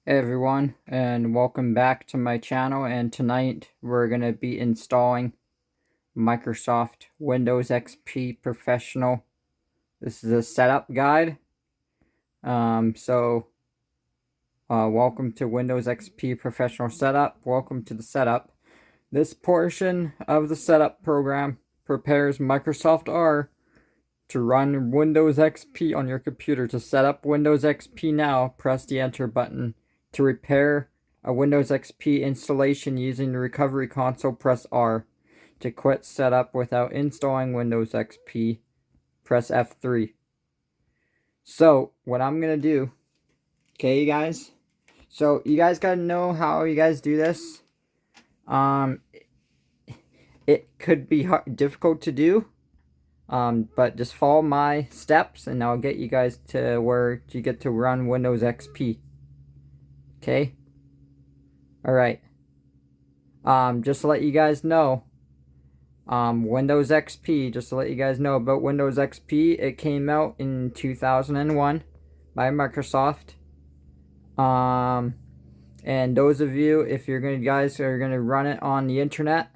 Hey everyone, and welcome back to my channel. And tonight we're going to be installing Microsoft Windows XP Professional. This is a setup guide. Welcome to Windows XP Professional Setup. Welcome to the setup. This portion of the setup program prepares Microsoft R to run Windows XP on your computer. To set up Windows XP now, press the enter button. To repair a Windows XP installation using the recovery console, press R. To quit setup without installing Windows XP, press F3. So, what I'm going to do, okay, you guys? So, you guys got to know how you guys do this. It could be difficult to do. But just follow my steps and I'll get you guys to where you get to run Windows XP. Okay? Alright. Just to let you guys know, Windows XP, just to let you guys know about Windows XP, it came out in 2001 by Microsoft. And those of you, if you're gonna guys are gonna run it on the internet,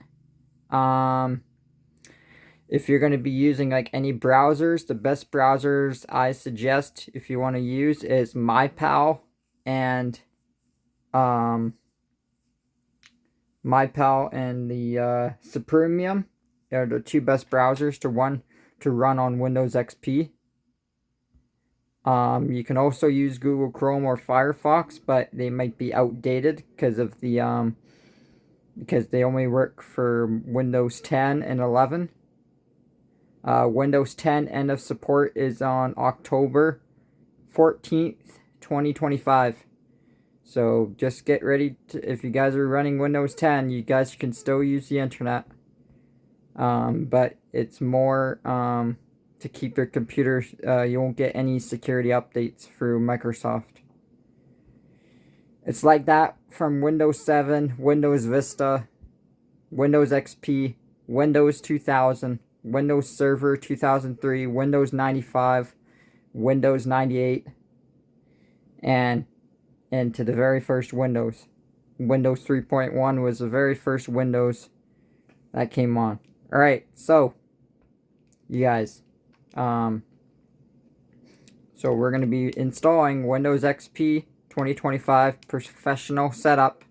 if you're going to be using like any browsers, the best browsers I suggest if you want to use is MyPal and the Supremium. They're the two best browsers to run on Windows XP. You can also use Google Chrome or Firefox, but they might be outdated because of the because they only work for Windows 10 and 11. Windows 10 end of support is on October 14th, 2025. So just get ready to, if you guys are running Windows 10, you guys can still use the internet. But it's more to keep your computer, you won't get any security updates through Microsoft. It's like that from Windows 7, Windows Vista, Windows XP, Windows 2000, Windows Server 2003, Windows 95, Windows 98, and to the very first Windows. Windows 3.1 was the very first Windows that came on. Alright, so, you guys, so we're going to be installing Windows XP 2025 Professional Setup.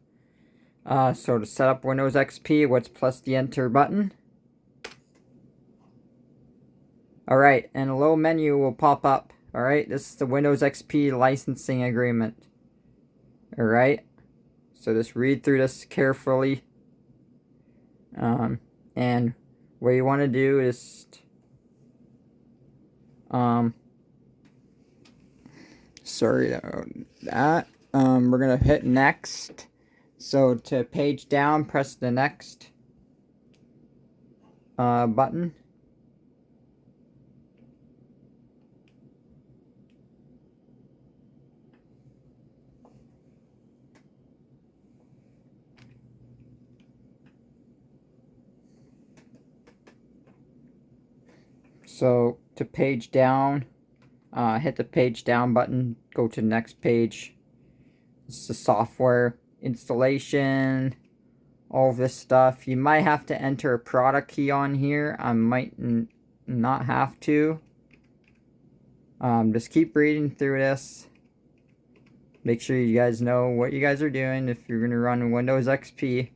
So to set up Windows XP, let's press the enter button. Alright, and a little menu will pop up. Alright, this is the Windows XP licensing agreement. Alright, so just read through this carefully. And what you want to do is sorry that we're gonna hit next. So to page down, press the next button. So to page down, hit the page down button, go to the next page. It's the software installation, all this stuff. You might have to enter a product key on here. I might not have to. Just keep reading through this. Make sure you guys know what you guys are doing if you're going to run Windows XP.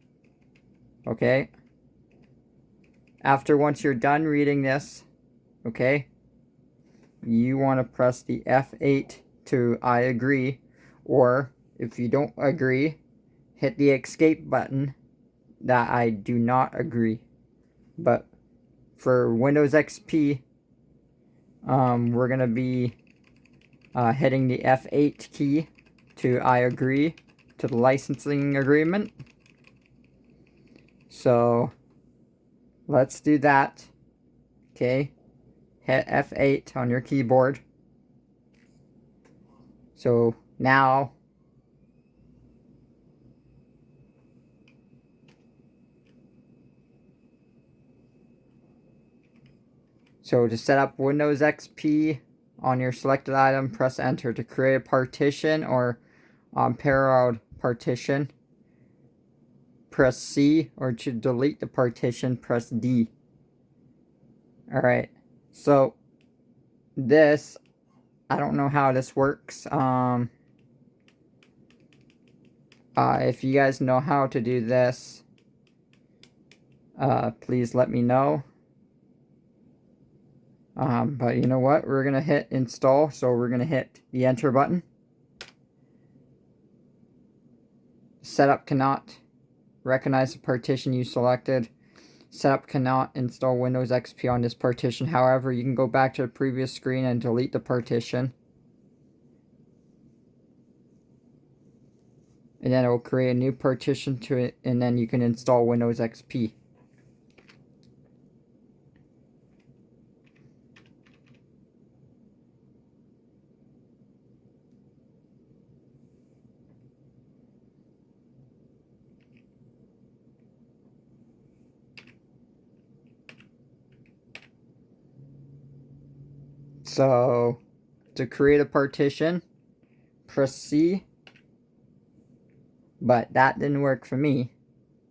Okay? Once you're done reading this, okay, you want to press the F8 to I agree, or if you don't agree, hit the escape button that I do not agree. But for Windows XP, we're going to be hitting the F8 key to I agree to the licensing agreement. So let's do that. Okay, hit F8 on your keyboard. So now to set up Windows XP on your selected item, press enter. To create a partition or parallel partition, press C, or to delete the partition, press D. Alright, so this, I don't know how this works. If you guys know how to do this, please let me know. But you know what? We're going to hit install, so we're going to hit the enter button. Setup cannot recognize the partition you selected. Setup cannot install Windows XP on this partition. However, you can go back to the previous screen and delete the partition. And then it will create a new partition to it, and then you can install Windows XP. So, to create a partition, press C, but that didn't work for me.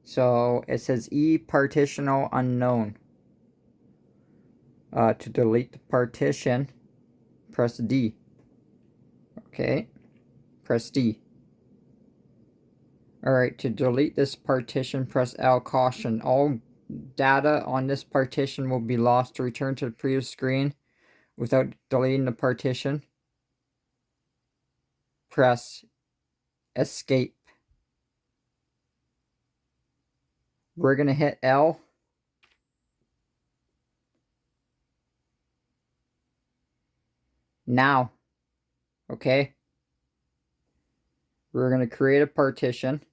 So, it says ePartitional unknown. To delete the partition, press D. Okay, press D. Alright, to delete this partition, press L. Caution. All data on this partition will be lost. To return to the previous screen without deleting the partition, press Escape. We're going to hit L. Now, okay, we're going to create a partition.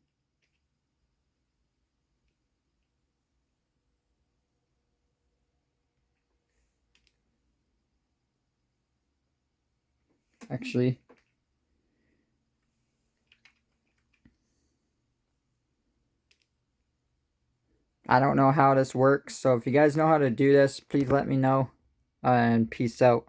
Actually, I don't know how this works, so if you guys know how to do this, please let me know, and peace out.